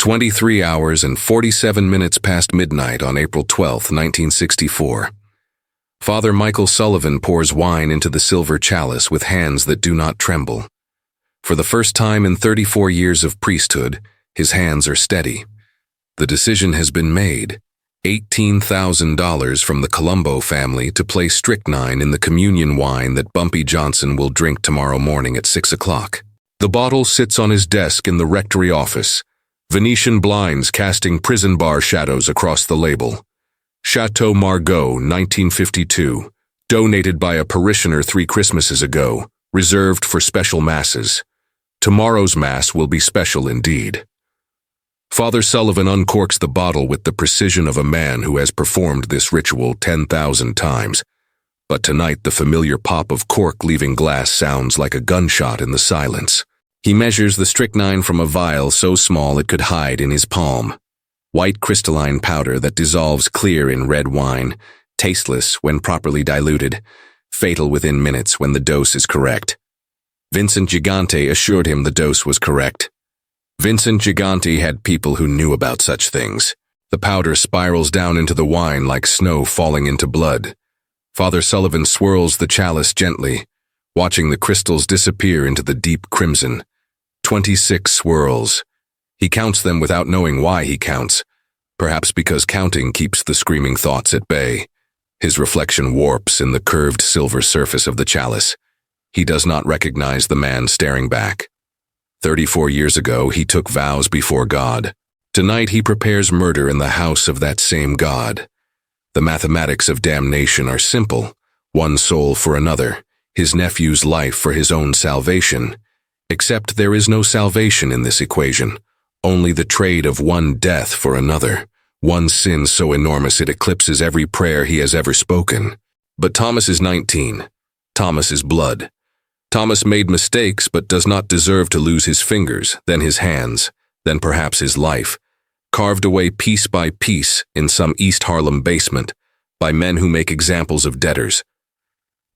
23 hours and 47 minutes past midnight on April 12, 1964. Father Michael Sullivan pours wine into the silver chalice with hands that do not tremble. For the first time in 34 years of priesthood, his hands are steady. The decision has been made. $18,000 from the Colombo family to place strychnine in the communion wine that Bumpy Johnson will drink tomorrow morning at 6 o'clock. The bottle sits on his desk in the rectory office, Venetian blinds casting prison bar shadows across the label. Chateau Margaux, 1952, donated by a parishioner 3 Christmases ago, reserved for special masses. Tomorrow's mass will be special indeed. Father Sullivan uncorks the bottle with the precision of a man who has performed this ritual 10,000 times. But tonight the familiar pop of cork leaving glass sounds like a gunshot in the silence. He measures the strychnine from a vial so small it could hide in his palm. White crystalline powder that dissolves clear in red wine, tasteless when properly diluted, fatal within minutes when the dose is correct. Vincent Gigante assured him the dose was correct. Vincent Gigante had people who knew about such things. The powder spirals down into the wine like snow falling into blood. Father Sullivan swirls the chalice gently, watching the crystals disappear into the deep crimson. 26 swirls. He counts them without knowing why he counts, perhaps because counting keeps the screaming thoughts at bay. His reflection warps in the curved silver surface of the chalice. He does not recognize the man staring back. 34 years ago, he took vows before God. Tonight, he prepares murder in the house of that same God. The mathematics of damnation are simple. One soul for another, his nephew's life for his own salvation. Except there is no salvation in this equation, only the trade of one death for another, one sin so enormous it eclipses every prayer he has ever spoken. But Thomas is 19. Thomas is blood. Thomas made mistakes but does not deserve to lose his fingers, then his hands, then perhaps his life, carved away piece by piece in some East Harlem basement by men who make examples of debtors.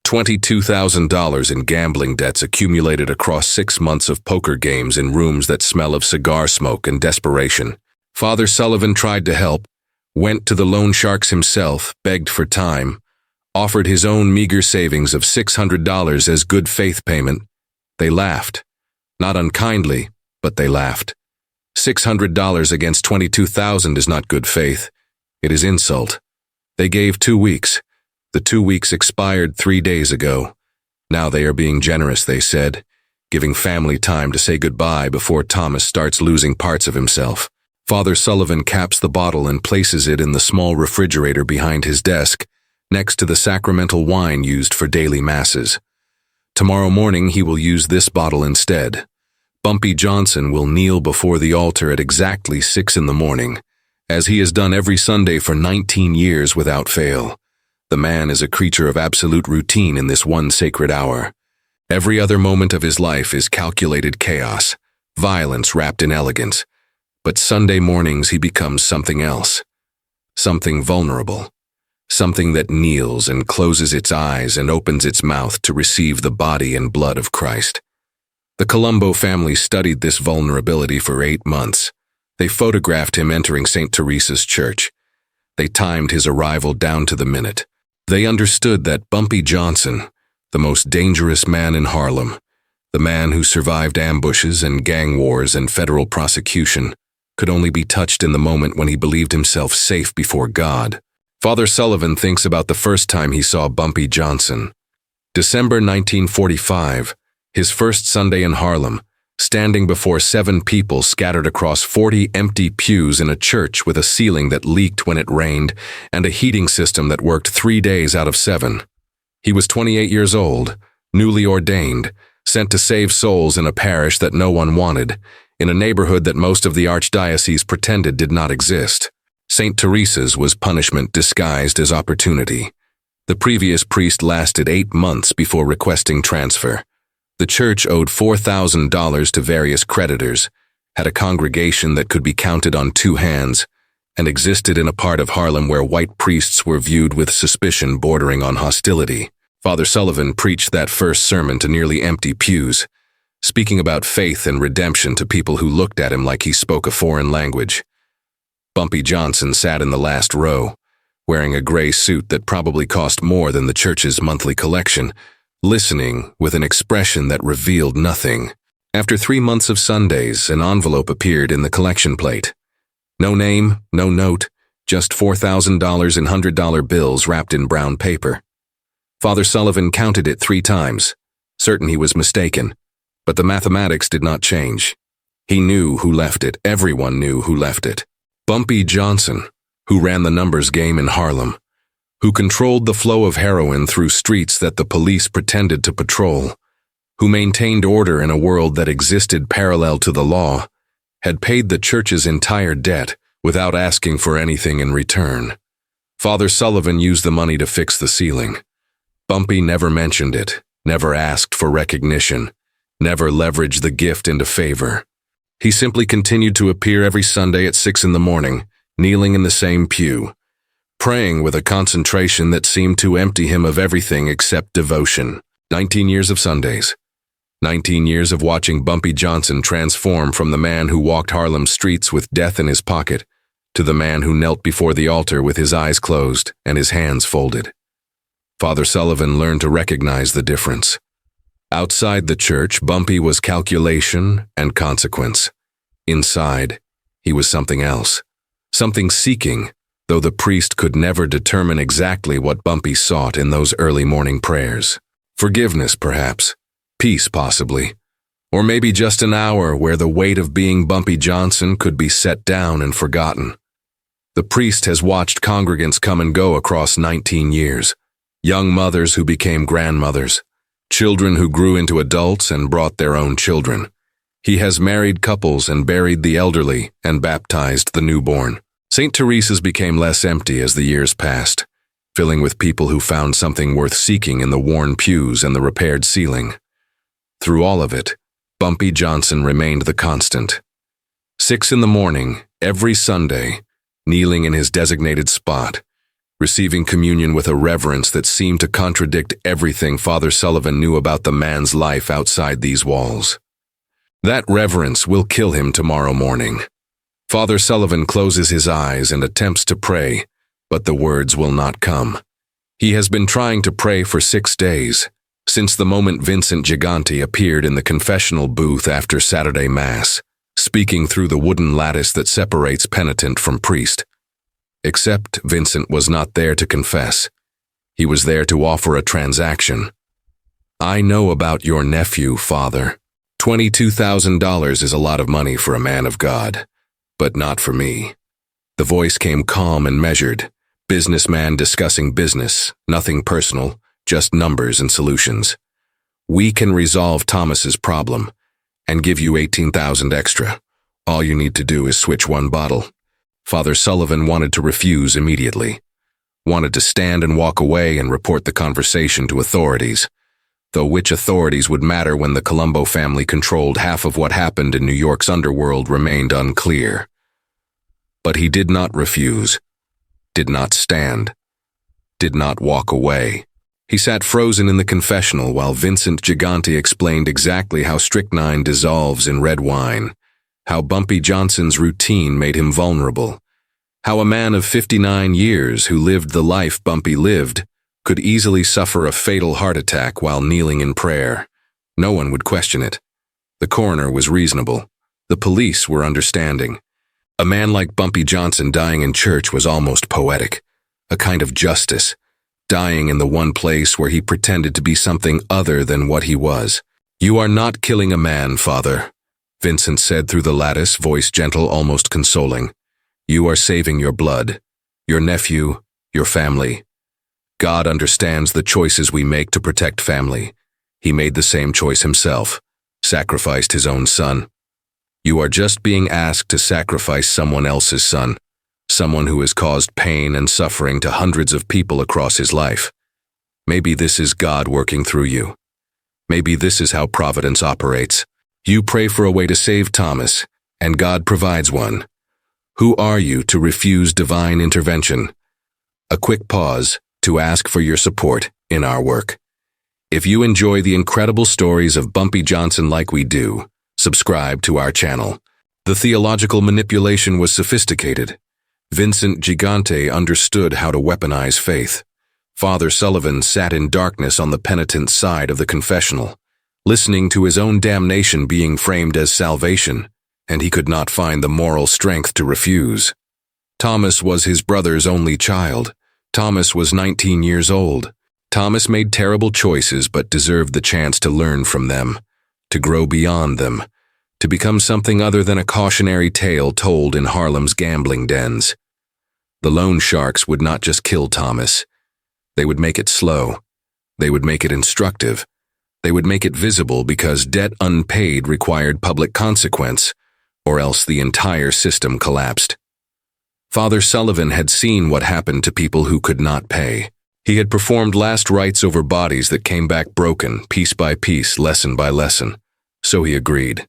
$22,000 in gambling debts accumulated across 6 months of poker games in rooms that smell of cigar smoke and desperation. Father Sullivan tried to help, went to the loan sharks himself, begged for time, offered his own meager savings of $600 as good faith payment. They laughed. Not unkindly, but they laughed. $600 against $22,000 is not good faith. It is insult. They gave 2 weeks. The 2 weeks expired 3 days ago. Now they are being generous, they said, giving family time to say goodbye before Thomas starts losing parts of himself. Father Sullivan caps the bottle and places it in the small refrigerator behind his desk, next to the sacramental wine used for daily masses. Tomorrow morning he will use this bottle instead. Bumpy Johnson will kneel before the altar at exactly 6 in the morning, as he has done every Sunday for 19 years without fail. The man is a creature of absolute routine in this one sacred hour. Every other moment of his life is calculated chaos, violence wrapped in elegance. But Sunday mornings he becomes something else, something vulnerable, something that kneels and closes its eyes and opens its mouth to receive the body and blood of Christ. The Colombo family studied this vulnerability for 8 months. They photographed him entering St. Teresa's church. They timed his arrival down to the minute. They understood that Bumpy Johnson, the most dangerous man in Harlem, the man who survived ambushes and gang wars and federal prosecution, could only be touched in the moment when he believed himself safe before God. Father Sullivan thinks about the first time he saw Bumpy Johnson. December 1945, his first Sunday in Harlem, standing before 7 people scattered across 40 empty pews in a church with a ceiling that leaked when it rained and a heating system that worked 3 days out of 7. He was 28 years old, newly ordained, sent to save souls in a parish that no one wanted, in a neighborhood that most of the archdiocese pretended did not exist. St. Teresa's was punishment disguised as opportunity. The previous priest lasted 8 months before requesting transfer. The church owed $4,000 to various creditors, had a congregation that could be counted on 2 hands, and existed in a part of Harlem where white priests were viewed with suspicion bordering on hostility. Father Sullivan preached that first sermon to nearly empty pews. speaking about faith and redemption to people who looked at him like he spoke a foreign language. Bumpy Johnson sat in the last row, wearing a gray suit that probably cost more than the church's monthly collection, listening with an expression that revealed nothing. After 3 months of Sundays, an envelope appeared in the collection plate. No name, no note, just $4,000 in $100 bills wrapped in brown paper. Father Sullivan counted it 3 times, certain he was mistaken, but the mathematics did not change. He knew who left it. Everyone knew who left it. Bumpy Johnson, who ran the numbers game in Harlem, who controlled the flow of heroin through streets that the police pretended to patrol, who maintained order in a world that existed parallel to the law, had paid the church's entire debt without asking for anything in return. Father Sullivan used the money to fix the ceiling. Bumpy never mentioned it, never asked for recognition, never leveraged the gift into favor. He simply continued to appear every Sunday at 6 in the morning, kneeling in the same pew, praying with a concentration that seemed to empty him of everything except devotion. 19 years of Sundays. 19 years of watching Bumpy Johnson transform from the man who walked Harlem streets with death in his pocket to the man who knelt before the altar with his eyes closed and his hands folded. Father Sullivan learned to recognize the difference. Outside the church, Bumpy was calculation and consequence. Inside, he was something else. Something seeking, though the priest could never determine exactly what Bumpy sought in those early morning prayers. Forgiveness, perhaps. Peace, possibly. Or maybe just an hour where the weight of being Bumpy Johnson could be set down and forgotten. The priest has watched congregants come and go across 19 years. Young mothers who became grandmothers. Children who grew into adults and brought their own children. He has married couples and buried the elderly and baptized the newborn. St. Teresa's became less empty as the years passed, filling with people who found something worth seeking in the worn pews and the repaired ceiling. Through all of it, Bumpy Johnson remained the constant. 6 in the morning, every Sunday, kneeling in his designated spot, receiving communion with a reverence that seemed to contradict everything Father Sullivan knew about the man's life outside these walls. That reverence will kill him tomorrow morning. Father Sullivan closes his eyes and attempts to pray, but the words will not come. He has been trying to pray for 6 days, since the moment Vincent Gigante appeared in the confessional booth after Saturday Mass, speaking through the wooden lattice that separates penitent from priest. Except Vincent was not there to confess. He was there to offer a transaction. "I know about your nephew, Father. $22,000 is a lot of money for a man of God, but not for me." The voice came calm and measured, businessman discussing business, nothing personal, just numbers and solutions. "We can resolve Thomas's problem and give you $18,000 extra. All you need to do is switch one bottle." Father Sullivan wanted to refuse immediately, wanted to stand and walk away and report the conversation to authorities, though which authorities would matter when the Colombo family controlled half of what happened in New York's underworld remained unclear. But he did not refuse, did not stand, did not walk away. He sat frozen in the confessional while Vincent Gigante explained exactly how strychnine dissolves in red wine, how Bumpy Johnson's routine made him vulnerable, how a man of 59 years who lived the life Bumpy lived could easily suffer a fatal heart attack while kneeling in prayer. No one would question it. The coroner was reasonable. The police were understanding. A man like Bumpy Johnson dying in church was almost poetic, a kind of justice, dying in the one place where he pretended to be something other than what he was. "You are not killing a man, Father," Vincent said through the lattice, voice gentle, almost consoling. "You are saving your blood, your nephew, your family. God understands the choices we make to protect family. He made the same choice himself, sacrificed his own son. You are just being asked to sacrifice someone else's son, someone who has caused pain and suffering to hundreds of people across his life. Maybe this is God working through you. Maybe this is how providence operates. You pray for a way to save Thomas, and God provides one. Who are you to refuse divine intervention? A quick pause to ask for your support in our work. If you enjoy the incredible stories of Bumpy Johnson like we do, subscribe to our channel. The theological manipulation was sophisticated. Vincent Gigante understood how to weaponize faith. Father Sullivan sat in darkness on the penitent's side of the confessional, listening to his own damnation being framed as salvation, and he could not find the moral strength to refuse. Thomas was his brother's only child. Thomas was 19 years old. Thomas made terrible choices but deserved the chance to learn from them, to grow beyond them, to become something other than a cautionary tale told in Harlem's gambling dens. The loan sharks would not just kill Thomas. They would make it slow. They would make it instructive. They would make it visible because debt unpaid required public consequence, or else the entire system collapsed. Father Sullivan had seen what happened to people who could not pay. He had performed last rites over bodies that came back broken, piece by piece, lesson by lesson. So he agreed.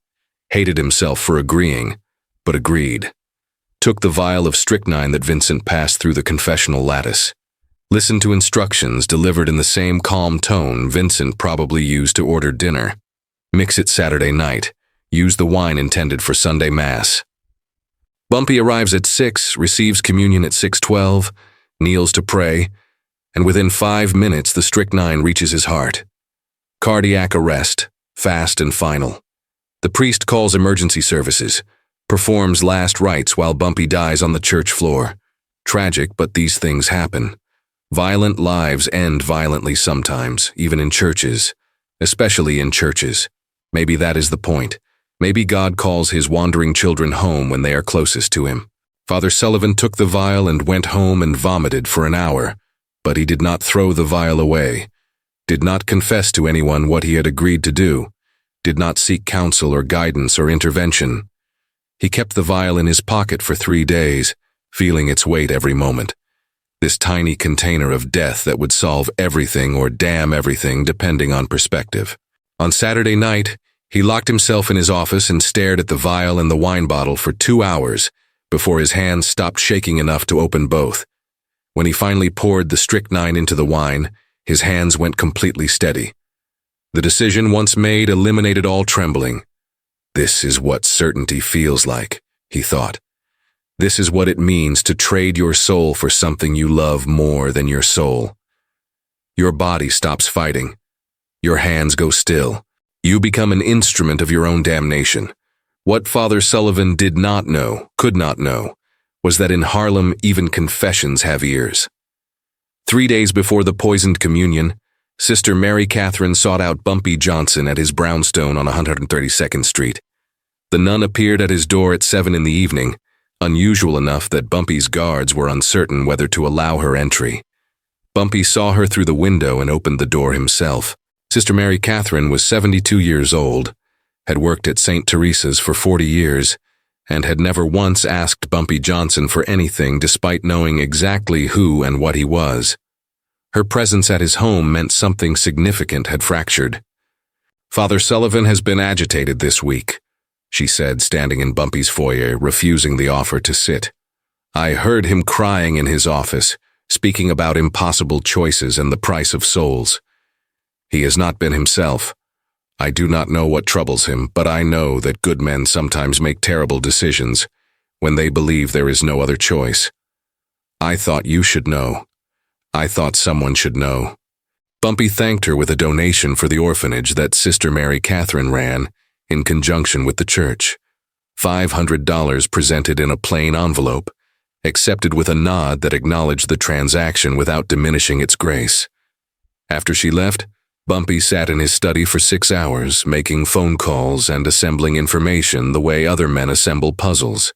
Hated himself for agreeing, but agreed. Took the vial of strychnine that Vincent passed through the confessional lattice. Listened to instructions delivered in the same calm tone Vincent probably used to order dinner. Mix it Saturday night. Use the wine intended for Sunday Mass. Bumpy arrives at 6, receives communion at 6:12, kneels to pray, and within 5 minutes the strychnine reaches his heart. Cardiac arrest, fast and final. The priest calls emergency services, performs last rites while Bumpy dies on the church floor. Tragic, but these things happen. Violent lives end violently sometimes, even in churches, especially in churches. Maybe that is the point. Maybe God calls his wandering children home when they are closest to him. Father Sullivan took the vial and went home and vomited for an hour. But he did not throw the vial away, did not confess to anyone what he had agreed to do, did not seek counsel or guidance or intervention. He kept the vial in his pocket for 3 days, feeling its weight every moment. This tiny container of death that would solve everything or damn everything depending on perspective. On Saturday night, he locked himself in his office and stared at the vial and the wine bottle for 2 hours before his hands stopped shaking enough to open both. When he finally poured the strychnine into the wine, his hands went completely steady. The decision once made eliminated all trembling. This is what certainty feels like, he thought. This is what it means to trade your soul for something you love more than your soul. Your body stops fighting. Your hands go still. You become an instrument of your own damnation. What Father Sullivan did not know, could not know, was that in Harlem even confessions have ears. 3 days before the poisoned communion, Sister Mary Catherine sought out Bumpy Johnson at his brownstone on 132nd Street. The nun appeared at his door at 7 in the evening, unusual enough that Bumpy's guards were uncertain whether to allow her entry. Bumpy saw her through the window and opened the door himself. Sister Mary Catherine was 72 years old, had worked at St. Teresa's for 40 years, and had never once asked Bumpy Johnson for anything despite knowing exactly who and what he was. Her presence at his home meant something significant had fractured. Father Sullivan has been agitated this week, she said, standing in Bumpy's foyer, refusing the offer to sit. I heard him crying in his office, speaking about impossible choices and the price of souls. He has not been himself. I do not know what troubles him, but I know that good men sometimes make terrible decisions when they believe there is no other choice. I thought you should know. I thought someone should know. Bumpy thanked her with a donation for the orphanage that Sister Mary Catherine ran in conjunction with the church. $500 presented in a plain envelope, accepted with a nod that acknowledged the transaction without diminishing its grace. After she left, Bumpy sat in his study for 6 hours, making phone calls and assembling information the way other men assemble puzzles.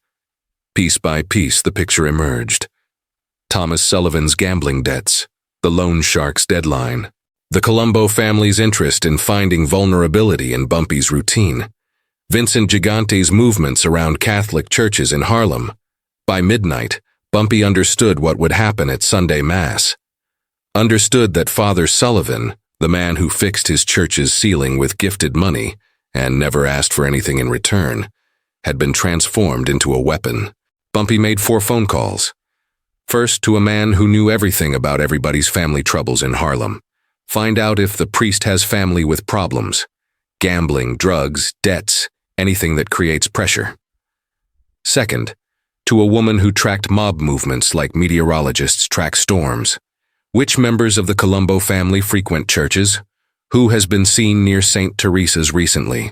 Piece by piece, the picture emerged. Thomas Sullivan's gambling debts, the loan shark's deadline, the Colombo family's interest in finding vulnerability in Bumpy's routine, Vincent Gigante's movements around Catholic churches in Harlem. By midnight, Bumpy understood what would happen at Sunday Mass. Understood that Father Sullivan, the man who fixed his church's ceiling with gifted money and never asked for anything in return, had been transformed into a weapon. Bumpy made 4 phone calls. First, to a man who knew everything about everybody's family troubles in Harlem, Find out if the priest has family with problems. Gambling, drugs, debts, anything that creates pressure. Second, to a woman who tracked mob movements like meteorologists track storms. Which members of the Colombo family frequent churches? Who has been seen near St. Teresa's recently?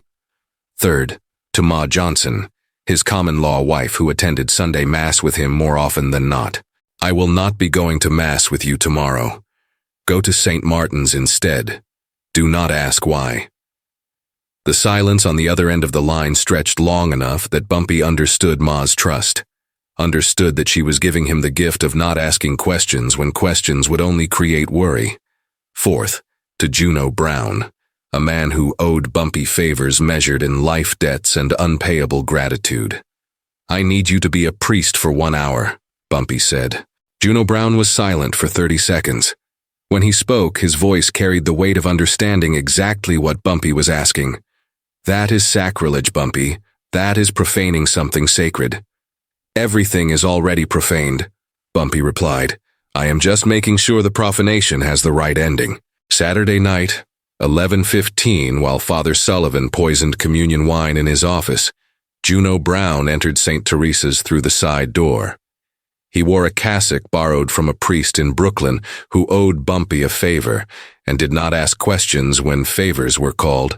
Third, to Ma Johnson, his common-law wife who attended Sunday Mass with him more often than not. I will not be going to Mass with you tomorrow. Go to St. Martin's instead. Do not ask why. The silence on the other end of the line stretched long enough that Bumpy understood Ma's trust, understood that she was giving him the gift of not asking questions when questions would only create worry. Fourth, to Juno Brown, a man who owed Bumpy favors measured in life debts and unpayable gratitude. I need you to be a priest for 1 hour, Bumpy said. Juno Brown was silent for 30 seconds. When he spoke, his voice carried the weight of understanding exactly what Bumpy was asking. That is sacrilege, Bumpy. That is profaning something sacred. Everything is already profaned, Bumpy replied. I am just making sure the profanation has the right ending. Saturday night, 11:15, while Father Sullivan poisoned communion wine in his office, Juno Brown entered St. Teresa's through the side door. He wore a cassock borrowed from a priest in Brooklyn who owed Bumpy a favor and did not ask questions when favors were called.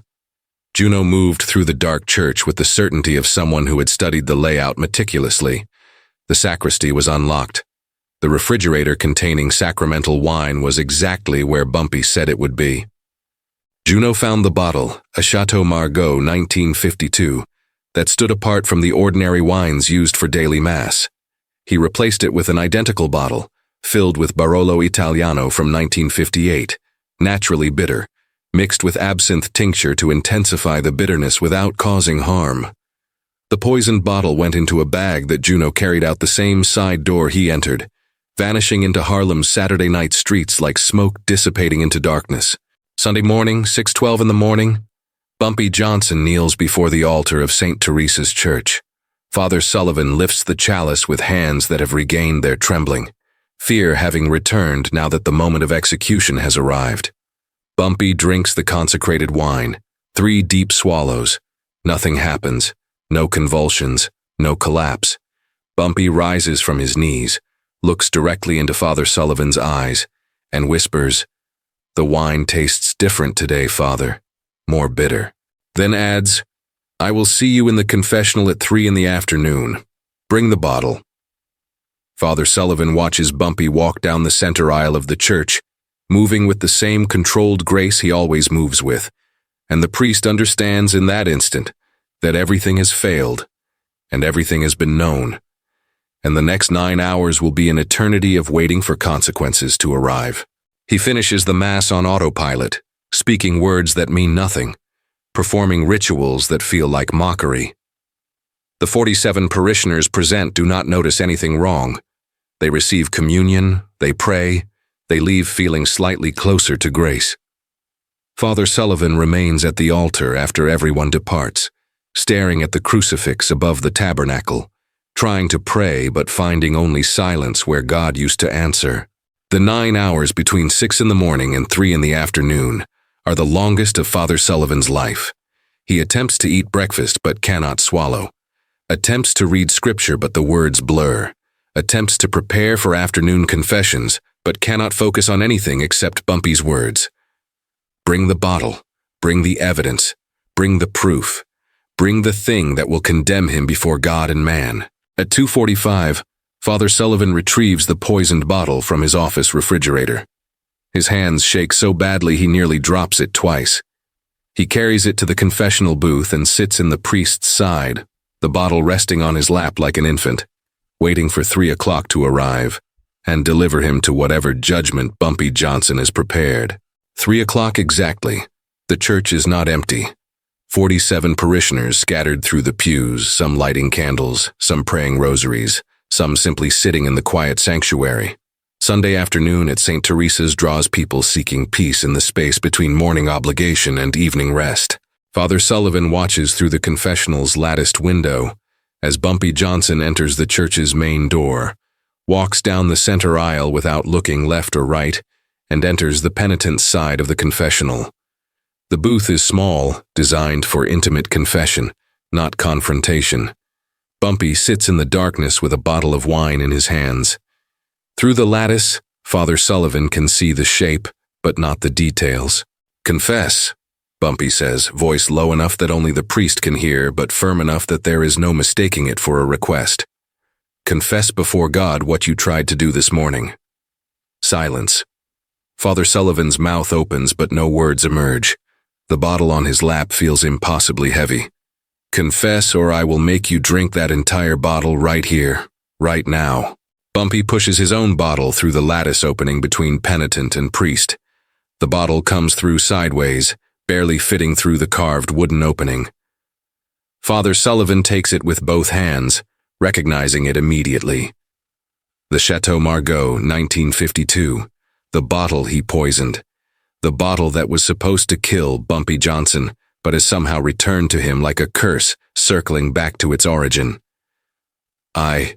Juno moved through the dark church with the certainty of someone who had studied the layout meticulously. The sacristy was unlocked. The refrigerator containing sacramental wine was exactly where Bumpy said it would be. Juno found the bottle, a Chateau Margaux 1952, that stood apart from the ordinary wines used for daily mass. He replaced it with an identical bottle, filled with Barolo Italiano from 1958, naturally bitter, mixed with absinthe tincture to intensify the bitterness without causing harm. The poisoned bottle went into a bag that Juno carried out the same side door he entered, vanishing into Harlem's Saturday night streets like smoke dissipating into darkness. Sunday morning, 6:12 in the morning, Bumpy Johnson kneels before the altar of St. Teresa's Church. Father Sullivan lifts the chalice with hands that have regained their trembling, fear having returned now that the moment of execution has arrived. Bumpy drinks the consecrated wine, 3 deep swallows. Nothing happens, no convulsions, no collapse. Bumpy rises from his knees, looks directly into Father Sullivan's eyes, and whispers, "The wine tastes different today, Father, more bitter." Then adds, "I will see you in the confessional at 3 in the afternoon. Bring the bottle." Father Sullivan watches Bumpy walk down the center aisle of the church, moving with the same controlled grace he always moves with, and the priest understands in that instant that everything has failed, and everything has been known, and the next 9 hours will be an eternity of waiting for consequences to arrive. He finishes the Mass on autopilot, speaking words that mean nothing, performing rituals that feel like mockery. The 47 parishioners present do not notice anything wrong. They receive communion, they pray, they leave feeling slightly closer to grace. Father Sullivan remains at the altar after everyone departs, staring at the crucifix above the tabernacle, trying to pray but finding only silence where God used to answer. The 9 hours between 6 in the morning and 3 in the afternoon are the longest of Father Sullivan's life. He attempts to eat breakfast but cannot swallow, attempts to read scripture but the words blur, attempts to prepare for afternoon confessions but cannot focus on anything except Bumpy's words. Bring the bottle, bring the evidence, bring the proof, bring the thing that will condemn him before God and man. At 2:45, Father Sullivan retrieves the poisoned bottle from his office refrigerator. His hands shake so badly he nearly drops it twice. He carries it to the confessional booth and sits in the priest's side, the bottle resting on his lap like an infant, waiting for 3 o'clock to arrive and deliver him to whatever judgment Bumpy Johnson has prepared. 3 o'clock exactly. The church is not empty. 47 parishioners scattered through the pews, some lighting candles, some praying rosaries, some simply sitting in the quiet sanctuary. Sunday afternoon at St. Teresa's draws people seeking peace in the space between morning obligation and evening rest. Father Sullivan watches through the confessional's latticed window as Bumpy Johnson enters the church's main door, walks down the center aisle without looking left or right, and enters the penitent's side of the confessional. The booth is small, designed for intimate confession, not confrontation. Bumpy sits in the darkness with a bottle of wine in his hands. Through the lattice, Father Sullivan can see the shape, but not the details. "Confess," Bumpy says, voice low enough that only the priest can hear, but firm enough that there is no mistaking it for a request. "Confess before God what you tried to do this morning." Silence. Father Sullivan's mouth opens, but no words emerge. The bottle on his lap feels impossibly heavy. "Confess, or I will make you drink that entire bottle right here, right now." Bumpy pushes his own bottle through the lattice opening between penitent and priest. The bottle comes through sideways, barely fitting through the carved wooden opening. Father Sullivan takes it with both hands, recognizing it immediately. The Chateau Margaux, 1952. The bottle he poisoned. The bottle that was supposed to kill Bumpy Johnson, but has somehow returned to him like a curse, circling back to its origin. I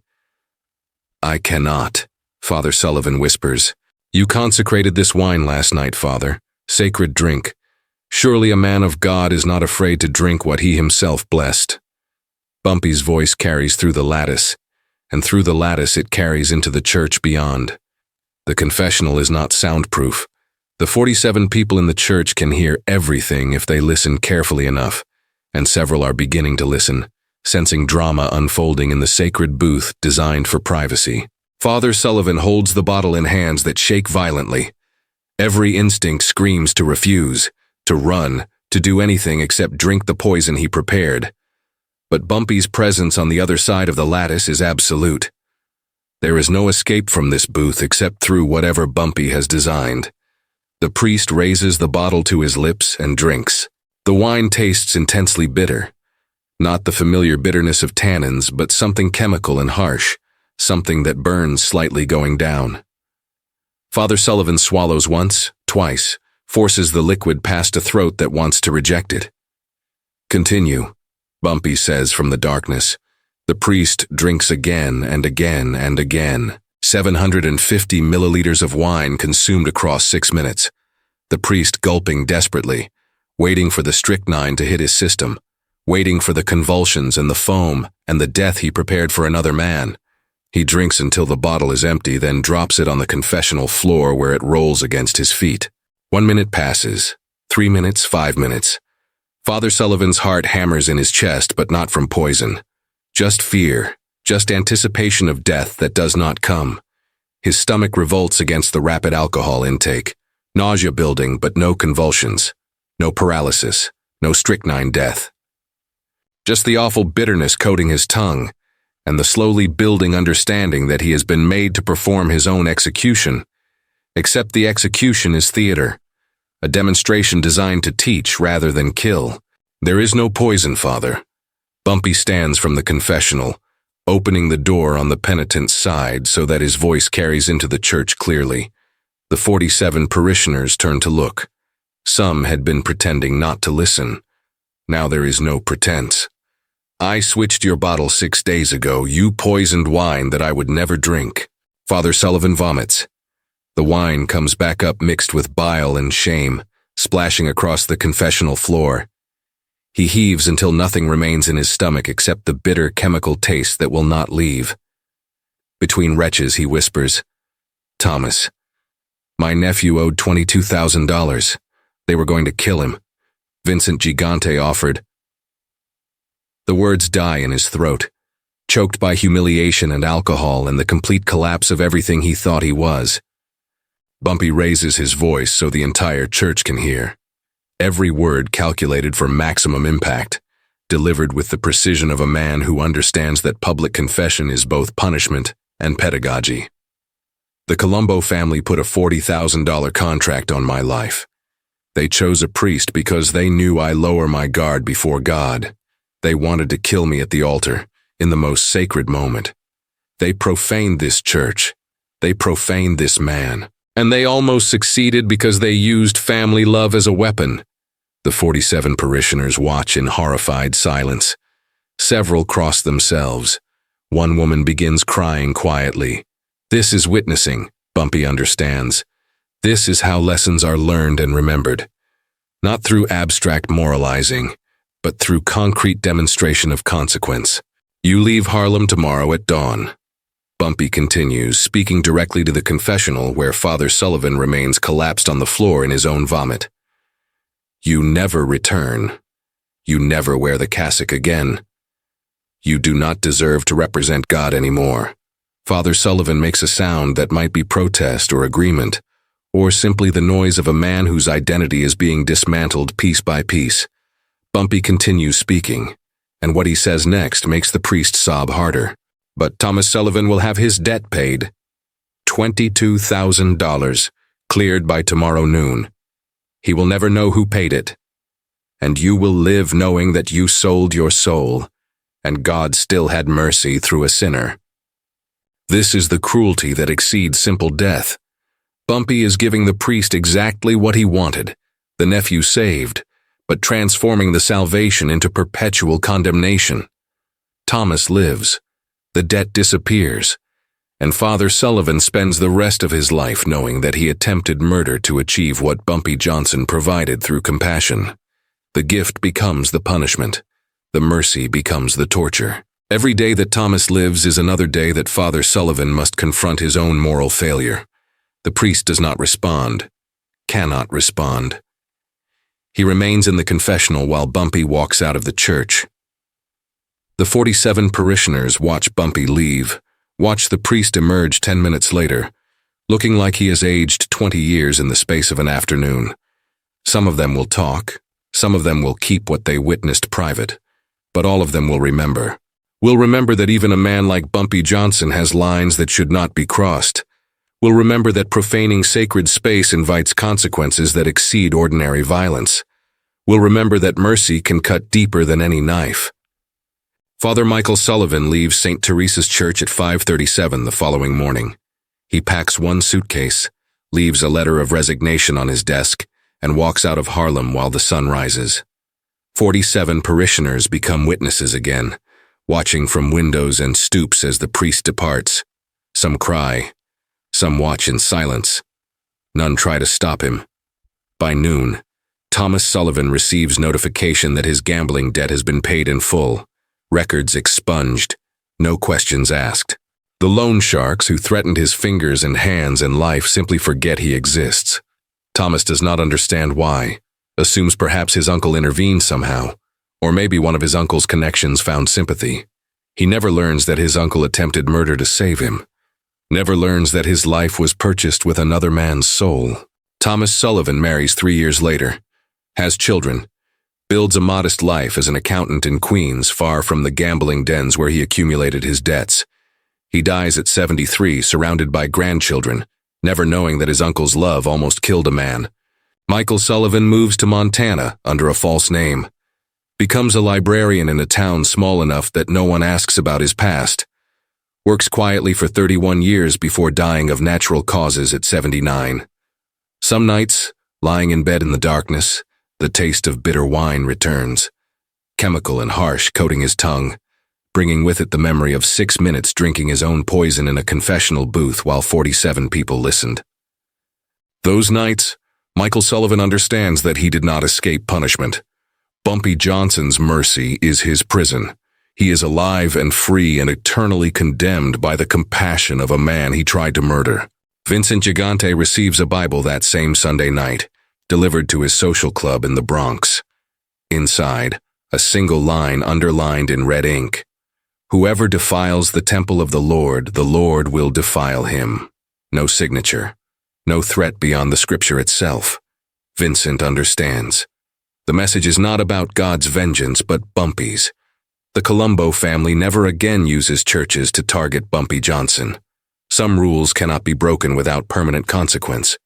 cannot," Father Sullivan whispers. "You consecrated this wine last night, Father. Sacred drink. Surely a man of God is not afraid to drink what he himself blessed." Bumpy's voice carries through the lattice, and through the lattice it carries into the church beyond. The confessional is not soundproof. The 47 people in the church can hear everything if they listen carefully enough, and several are beginning to listen, sensing drama unfolding in the sacred booth designed for privacy. Father Sullivan holds the bottle in hands that shake violently. Every instinct screams to refuse, to run, to do anything except drink the poison he prepared. But Bumpy's presence on the other side of the lattice is absolute. There is no escape from this booth except through whatever Bumpy has designed. The priest raises the bottle to his lips and drinks. The wine tastes intensely bitter. Not the familiar bitterness of tannins, but something chemical and harsh, something that burns slightly going down. Father Sullivan swallows once, twice, forces the liquid past a throat that wants to reject it. "Continue," Bumpy says from the darkness. The priest drinks again and again and again. 750 milliliters of wine consumed across 6 minutes. The priest gulping desperately, waiting for the strychnine to hit his system, waiting for the convulsions and the foam and the death he prepared for another man. He drinks until the bottle is empty, then drops it on the confessional floor where it rolls against his feet. 1 minute passes, 3 minutes, 5 minutes. Father Sullivan's heart hammers in his chest, but not from poison. Just fear, just anticipation of death that does not come. His stomach revolts against the rapid alcohol intake. Nausea building, but no convulsions. No paralysis. No strychnine death. Just the awful bitterness coating his tongue, and the slowly building understanding that he has been made to perform his own execution. Except the execution is theater. A demonstration designed to teach rather than kill. There is no poison, Father. Bumpy stands from the confessional, opening the door on the penitent's side so that his voice carries into the church clearly. The 47 parishioners turn to look. Some had been pretending not to listen. Now there is no pretense. "I switched your bottle 6 days ago. You poisoned wine that I would never drink." Father Sullivan vomits. The wine comes back up mixed with bile and shame, splashing across the confessional floor. He heaves until nothing remains in his stomach except the bitter chemical taste that will not leave. Between retches, he whispers, "Thomas, my nephew owed $22,000. They were going to kill him. Vincent Gigante offered." The words die in his throat, choked by humiliation and alcohol and the complete collapse of everything he thought he was. Bumpy raises his voice so the entire church can hear. Every word calculated for maximum impact, delivered with the precision of a man who understands that public confession is both punishment and pedagogy. The Colombo family put a $40,000 contract on my life. They chose a priest because they knew I lower my guard before God. They wanted to kill me at the altar, in the most sacred moment. They profaned this church. They profaned this man. And they almost succeeded because they used family love as a weapon. The 47 parishioners watch in horrified silence. Several cross themselves. One woman begins crying quietly. This is witnessing, Bumpy understands. This is how lessons are learned and remembered, not through abstract moralizing, but through concrete demonstration of consequence. You leave Harlem tomorrow at dawn. Bumpy continues, speaking directly to the confessional where Father Sullivan remains collapsed on the floor in his own vomit. You never return. You never wear the cassock again. You do not deserve to represent God anymore. Father Sullivan makes a sound that might be protest or agreement, or simply the noise of a man whose identity is being dismantled piece by piece. Bumpy continues speaking, and what he says next makes the priest sob harder. But Thomas Sullivan will have his debt paid. $22,000, cleared by tomorrow noon. He will never know who paid it. And you will live knowing that you sold your soul, and God still had mercy through a sinner. This is the cruelty that exceeds simple death. Bumpy is giving the priest exactly what he wanted, the nephew saved, but transforming the salvation into perpetual condemnation. Thomas lives, the debt disappears, and Father Sullivan spends the rest of his life knowing that he attempted murder to achieve what Bumpy Johnson provided through compassion. The gift becomes the punishment. The mercy becomes the torture. Every day that Thomas lives is another day that Father Sullivan must confront his own moral failure. The priest does not respond, cannot respond. He remains in the confessional while Bumpy walks out of the church. The 47 parishioners watch Bumpy leave, watch the priest emerge 10 minutes later, looking like he has aged 20 years in the space of an afternoon. Some of them will talk, some of them will keep what they witnessed private, but all of them will remember. Will remember that even a man like Bumpy Johnson has lines that should not be crossed. Will remember that profaning sacred space invites consequences that exceed ordinary violence. Will remember that mercy can cut deeper than any knife. Father Michael Sullivan leaves St. Teresa's Church at 5:37 the following morning. He packs one suitcase, leaves a letter of resignation on his desk, and walks out of Harlem while the sun rises. 47 parishioners become witnesses again, watching from windows and stoops as the priest departs. Some cry, some watch in silence. None try to stop him. By noon, Thomas Sullivan receives notification that his gambling debt has been paid in full. Records expunged, no questions asked. The loan sharks who threatened his fingers and hands and life simply forget he exists. Thomas does not understand why, assumes perhaps his uncle intervened somehow, or maybe one of his uncle's connections found sympathy. He never learns that his uncle attempted murder to save him, never learns that his life was purchased with another man's soul. Thomas Sullivan marries 3 years later, has children, builds a modest life as an accountant in Queens, far from the gambling dens where he accumulated his debts. He dies at 73, surrounded by grandchildren, never knowing that his uncle's love almost killed a man. Michael Sullivan moves to Montana under a false name, becomes a librarian in a town small enough that no one asks about his past, works quietly for 31 years before dying of natural causes at 79. Some nights, lying in bed in the darkness, the taste of bitter wine returns, chemical and harsh, coating his tongue, bringing with it the memory of 6 minutes drinking his own poison in a confessional booth while 47 people listened. Those nights, Michael Sullivan understands that he did not escape punishment. Bumpy Johnson's mercy is his prison. He is alive and free and eternally condemned by the compassion of a man he tried to murder. Vincent Gigante receives a Bible that same Sunday night, delivered to his social club in the Bronx. Inside, a single line underlined in red ink. Whoever defiles the temple of the Lord will defile him. No signature, no threat beyond the scripture itself. Vincent understands. The message is not about God's vengeance, but Bumpy's. The Colombo family never again uses churches to target Bumpy Johnson. Some rules cannot be broken without permanent consequence.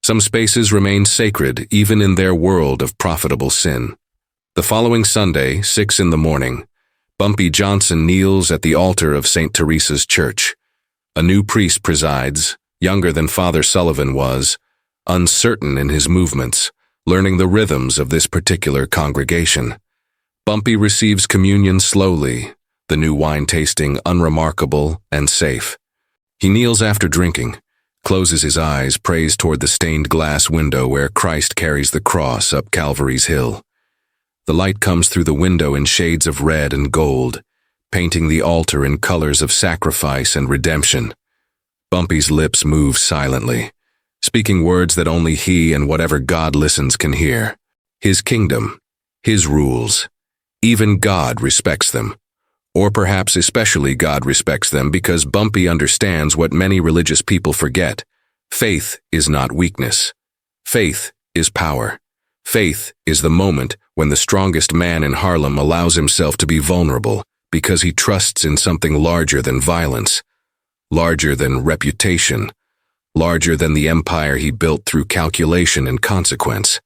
Some spaces remain sacred even in their world of profitable sin. The following Sunday, 6 in the morning, Bumpy Johnson kneels at the altar of St. Teresa's Church. A new priest presides, younger than Father Sullivan was, uncertain in his movements, learning the rhythms of this particular congregation. Bumpy receives communion slowly, the new wine tasting unremarkable and safe. He kneels after drinking, closes his eyes, prays toward the stained glass window where Christ carries the cross up Calvary's hill. The light comes through the window in shades of red and gold, painting the altar in colors of sacrifice and redemption. Bumpy's lips move silently, speaking words that only he and whatever God listens can hear. His kingdom, his rules, even God respects them. Or perhaps especially God respects them because Bumpy understands what many religious people forget. Faith is not weakness. Faith is power. Faith is the moment when the strongest man in Harlem allows himself to be vulnerable because he trusts in something larger than violence, larger than reputation, larger than the empire he built through calculation and consequence.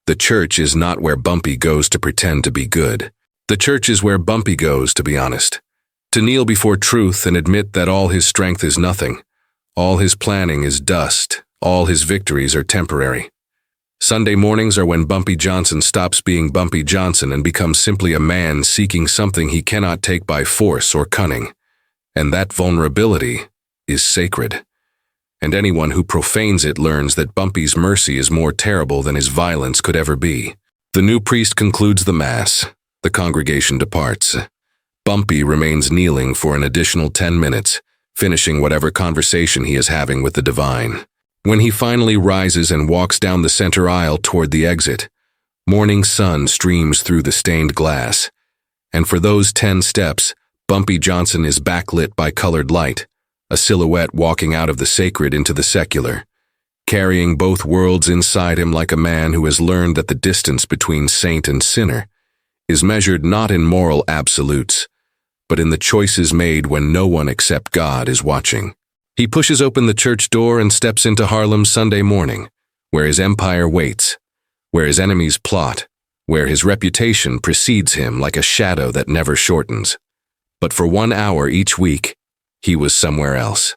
The church is not where Bumpy goes to pretend to be good. The church is where Bumpy goes to be honest, to kneel before truth and admit that all his strength is nothing, all his planning is dust, all his victories are temporary. Sunday mornings are when Bumpy Johnson stops being Bumpy Johnson and becomes simply a man seeking something he cannot take by force or cunning. And that vulnerability is sacred. And anyone who profanes it learns that Bumpy's mercy is more terrible than his violence could ever be. The new priest concludes the Mass. The congregation departs. Bumpy remains kneeling for an additional 10 minutes, finishing whatever conversation he is having with the divine. When he finally rises and walks down the center aisle toward the exit, morning sun streams through the stained glass. And for those 10 steps, Bumpy Johnson is backlit by colored light, a silhouette walking out of the sacred into the secular, carrying both worlds inside him like a man who has learned that the distance between saint and sinner is measured not in moral absolutes, but in the choices made when no one except God is watching. He pushes open the church door and steps into Harlem's Sunday morning, where his empire waits, where his enemies plot, where his reputation precedes him like a shadow that never shortens. But for 1 hour each week, he was somewhere else,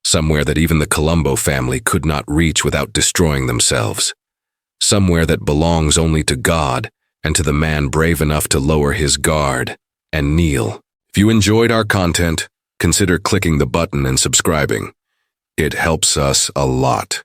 somewhere that even the Colombo family could not reach without destroying themselves, somewhere that belongs only to God and to the man brave enough to lower his guard and kneel. If you enjoyed our content, consider clicking the button and subscribing. It helps us a lot.